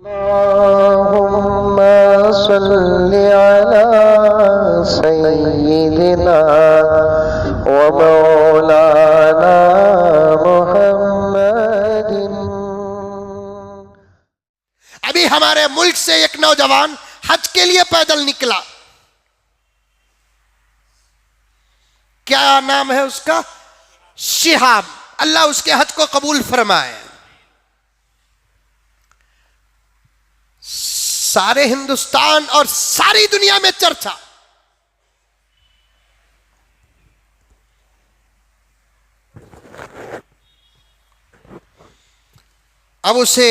अल्लाहुम्मा सल्लि अला सय्यिदिना व मौलाना मुहम्मदिन। अभी हमारे मुल्क से एक नौजवान हज के लिए पैदल निकला। क्या नाम है उसका? शिहाब। अल्लाह उसके हज को कबूल फरमाए। सारे हिंदुस्तान और सारी दुनिया में चर्चा। अब उसे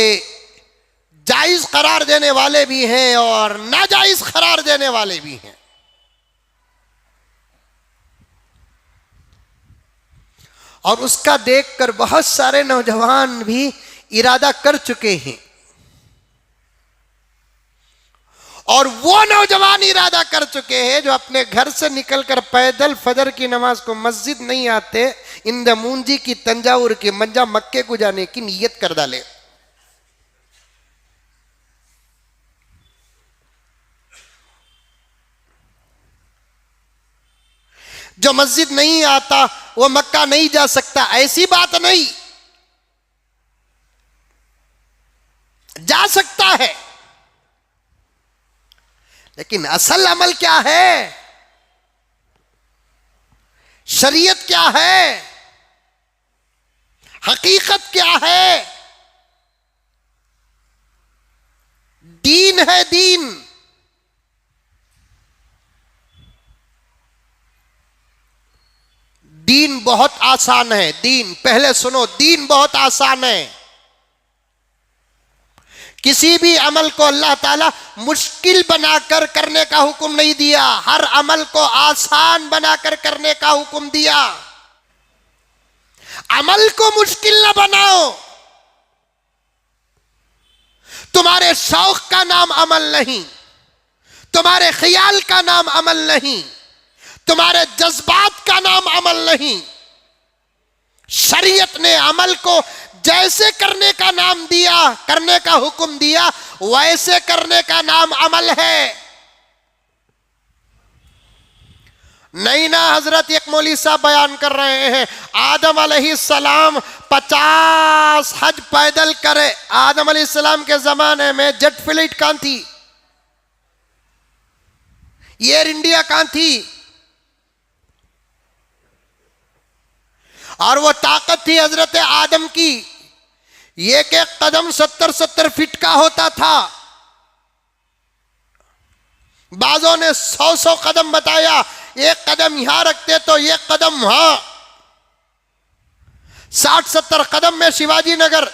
जायज करार देने वाले भी हैं और नाजायज करार देने वाले भी हैं। और उसका देखकर बहुत सारे नौजवान भी इरादा कर चुके हैं। और वो नौजवान इरादा कर चुके हैं जो अपने घर से निकलकर पैदल फजर की नमाज को मस्जिद नहीं आते, इंद मूंजी की तंजावुर की मंजा मक्के को जाने की नीयत कर डाले। जो मस्जिद नहीं आता वो मक्का नहीं जा सकता, ऐसी बात नहीं, जा सकता है। लेकिन असल अमल क्या है, शरीयत क्या है, हकीकत क्या है? दीन है दीन। दीन बहुत आसान है। दीन, पहले सुनो, दीन बहुत आसान है। किसी भी अमल को अल्लाह ताला मुश्किल बनाकर करने का हुक्म नहीं दिया, हर अमल को आसान बनाकर करने का हुक्म दिया। अमल को मुश्किल ना बनाओ। तुम्हारे शौक का नाम अमल नहीं, तुम्हारे ख्याल का नाम अमल नहीं, तुम्हारे जज्बात का नाम अमल नहीं। शरीयत ने अमल को जैसे करने का नाम दिया, करने का हुक्म दिया, वैसे करने का नाम अमल है। नहीं ना हजरत एक मौलवी साहब बयान कर रहे हैं, आदम अलैहिस्सलाम 50 हज पैदल करे। आदम अलैहिस्सलाम के जमाने में जेट फ्लाइट कहां थी, एयर इंडिया कहां थी? और वो ताकत थी हजरत आदम की, एक एक कदम 70-70 फीट का होता था। बाजों ने 100-100 कदम बताया। एक कदम यहां रखते तो एक कदम वहां। 60-70 कदम में शिवाजी नगर,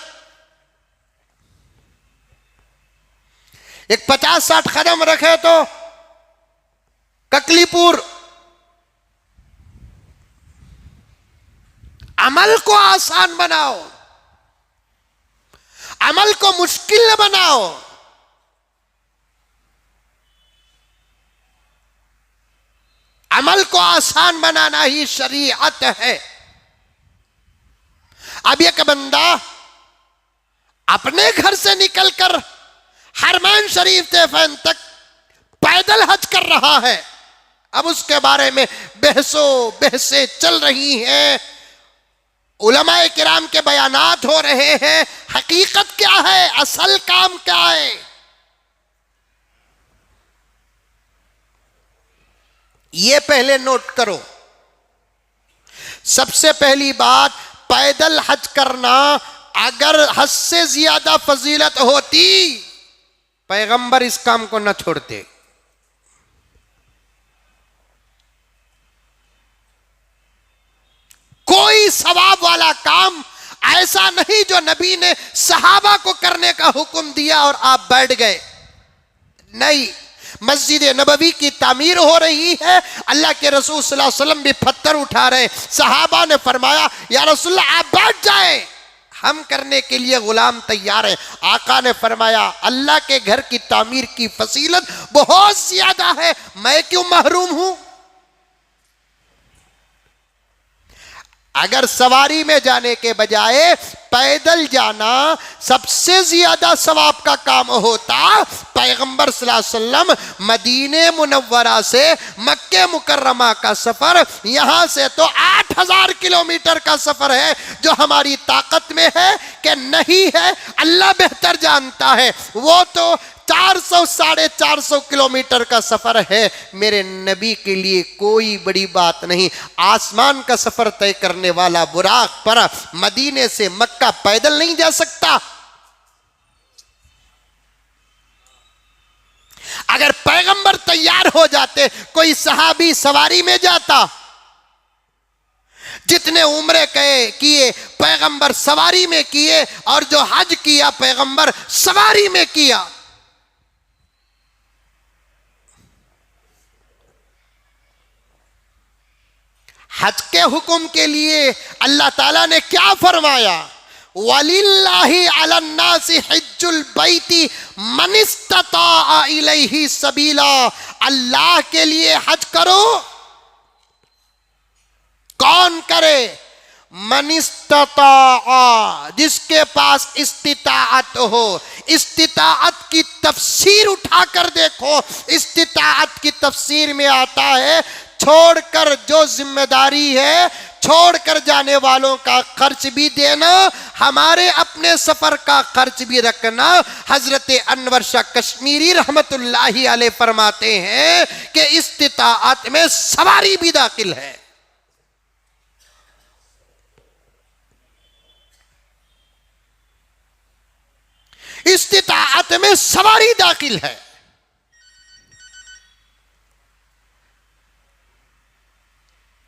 एक 50-60 कदम रखे तो ककलीपुर। अमल को आसान बनाओ, अमल को मुश्किल न बनाओ। अमल को आसान बनाना ही शरीयत है। अब एक बंदा अपने घर से निकलकर हरमैन शरीफ से फैन तक पैदल हज कर रहा है। अब उसके बारे में बहसें चल रही हैं, उलमाए किराम के बयानात हो रहे हैं। हकीकत क्या है, असल काम क्या है? ये पहले नोट करो। सबसे पहली बात, पैदल हज करना, अगर हज से ज्यादा फजीलत होती पैगंबर इस काम को न छोड़ते। कोई सवाब वाला काम ऐसा नहीं जो नबी ने सहाबा को करने का हुक्म दिया और आप बैठ गए। नहीं, मस्जिद नबवी की तामीर हो रही है, अल्लाह के रसूल सल्लल्लाहु अलैहि वसल्लम भी पत्थर उठा रहे। सहाबा ने फरमाया, या रसूलल्लाह आप बैठ जाए, हम करने के लिए गुलाम तैयार हैं। आका ने फरमाया, अल्लाह के घर की तामीर की फजीलत बहुत ज्यादा है, मैं क्यों महरूम हूं? अगर सवारी में जाने के बजाय पैदल जाना सबसे ज्यादा सवाब का काम होता, पैगंबर सल्लल्लाहु अलैहि वसल्लम मदीने मुनव्वरा से मक्के मुकर्रमा का सफर, यहां से तो 8000 किलोमीटर का सफर है, जो हमारी ताकत में है कि नहीं है अल्लाह बेहतर जानता है। वो तो 400 450 किलोमीटर का सफर है, मेरे नबी के लिए कोई बड़ी बात नहीं। आसमान का सफर तय करने वाला बुराक पर मदीने से मक्का पैदल नहीं जा सकता। अगर पैगंबर तैयार हो जाते, कोई सहाबी सवारी में जाता। जितने उम्रे किए पैगंबर सवारी में किए, और जो हज किया पैगंबर सवारी में किया। हज के हुक्म के लिए अल्लाह ताला ने क्या फरमाया? वलिल्लाहि अलन्नासि हिज्जुल बैती मन इस्तता इलैहि सबीला। अल्लाह के लिए हज करो। कौन करे? मन इस्तता, जिसके पास इस्तिताअत हो। इस्तिताअत की तफसीर उठाकर देखो। इस्तिताअत की तफसीर में आता है छोड़कर जो जिम्मेदारी है, छोड़कर जाने वालों का खर्च भी देना, हमारे अपने सफर का खर्च भी रखना। हजरत अनवर शाह कश्मीरी रहमतुल्लाहि अलैह फरमाते हैं कि इस्तिताअत में सवारी भी दाखिल है। इस्तिताअत में सवारी दाखिल है।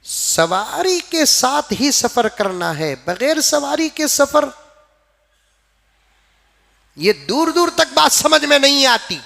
सवारी के साथ ही सफर करना है, बगैर सवारी के सफर, ये दूर दूर तक बात समझ में नहीं आती।